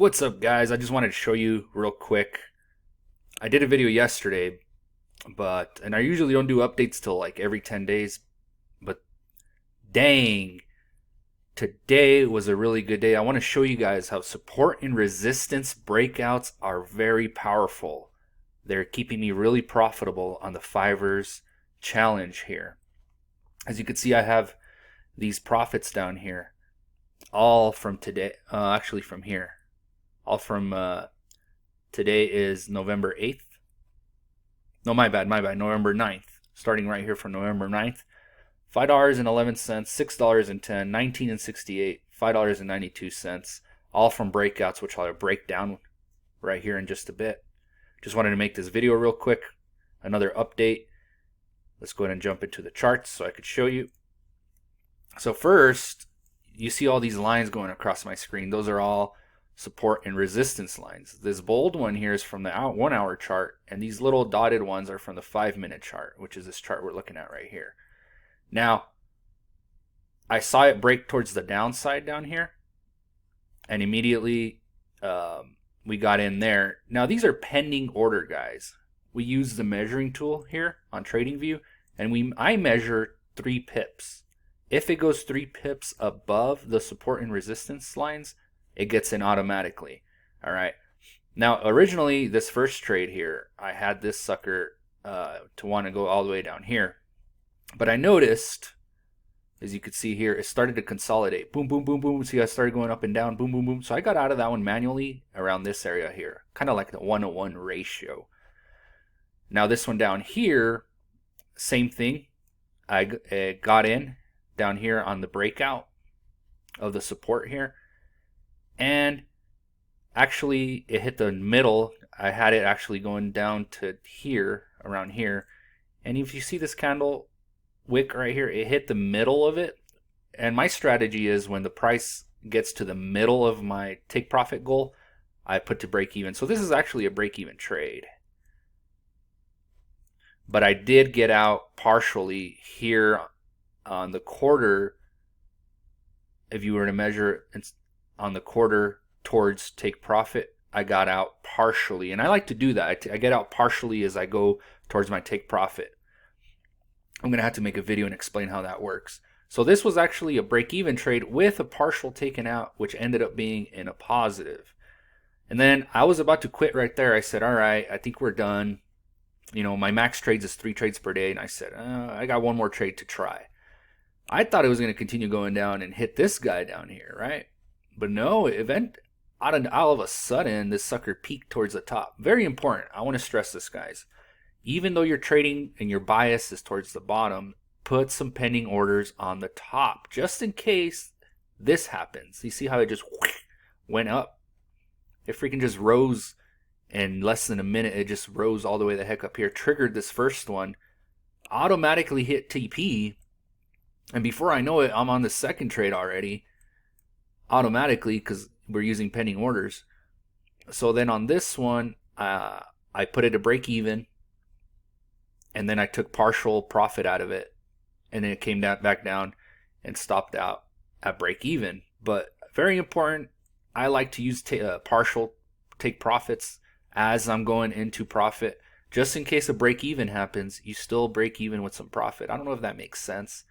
What's up, guys? I just wanted to show you real quick. I did a video yesterday, and I usually don't do updates till like every 10 days, but dang, today was a really good day. I want to show you guys how support and resistance breakouts are very powerful. They're keeping me really profitable on the Fivers challenge here. As you can see, I have these profits down here, all from today, actually from here. All from today is November 8th. No, my bad, November 9th. Starting right here from November 9th. $5.11, $6.10, $19.68, $5.92. All from breakouts, which I'll break down right here in just a bit. Just wanted to make this video real quick. Another update. Let's go ahead and jump into the charts so I could show you. So first, you see all these lines going across my screen. Those are all support and resistance lines. This bold one here is from the 1 hour chart, and these little dotted ones are from the 5-minute chart, which is this chart we're looking at right here. Now, I saw it break towards the downside down here, and immediately we got in there. Now, these are pending order, guys. We use the measuring tool here on TradingView, and I measure 3 pips. If it goes 3 pips above the support and resistance lines, it gets in automatically. All right. Now, originally, this first trade here, I had this sucker to want to go all the way down here. But I noticed, as you can see here, it started to consolidate. Boom, boom, boom, boom. See, I started going up and down. Boom, boom, boom. So I got out of that one manually around this area here. Kind of like the 1-to-1 ratio. Now, this one down here, same thing. I got in down here on the breakout of the support here. And actually, it hit the middle. I had it actually going down to here, around here. And if you see this candle wick right here, it hit the middle of it. And my strategy is when the price gets to the middle of my take profit goal, I put to break even. So this is actually a break even trade. But I did get out partially here on the quarter. If you were to measure on the quarter towards take profit, I got out partially. And I like to do that. I get out partially as I go towards my take profit. I'm going to have to make a video and explain how that works. So this was actually a break-even trade with a partial taken out, which ended up being in a positive. And then I was about to quit right there. I said, all right, I think we're done. You know, my max trades is 3 trades per day. And I said, I got one more trade to try. I thought it was going to continue going down and hit this guy down here, right? But no, all of a sudden, this sucker peaked towards the top. Very important. I want to stress this, guys. Even though you're trading and your bias is towards the bottom, put some pending orders on the top, just in case this happens. You see how it just went up? It freaking just rose in less than a minute. It just rose all the way the heck up here. Triggered this first one. Automatically hit TP. And before I know it, I'm on the second trade already. Automatically, because we're using pending orders. So then on this one, I put it to break even, and then I took partial profit out of it, and then it came back down and stopped out at break even. But very important, I like to use partial take profits as I'm going into profit, just in case a break even happens. You still break even with some profit. I don't know if that makes sense.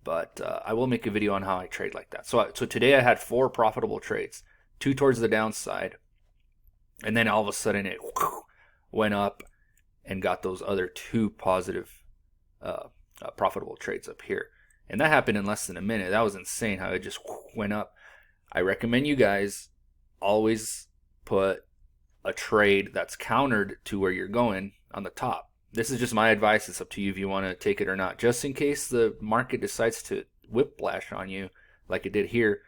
But I will make a video on how I trade like that. So today I had 4 profitable trades, 2 towards the downside, and then all of a sudden it went up and got those other 2 positive profitable trades up here. And that happened in less than a minute. That was insane how it just went up. I recommend you guys always put a trade that's countered to where you're going on the top. This is just my advice. It's up to you if you want to take it or not. Just in case the market decides to whiplash on you like it did here,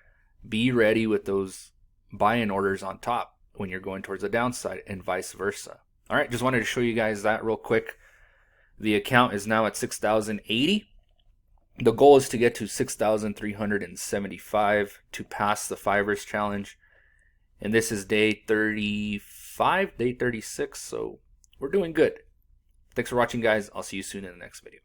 be ready with those buy-in orders on top when you're going towards the downside and vice versa. All right, just wanted to show you guys that real quick. The account is now at 6,080. The goal is to get to 6,375 to pass the Fivers challenge. And this is day 35, day 36, so we're doing good. Thanks for watching, guys. I'll see you soon in the next video.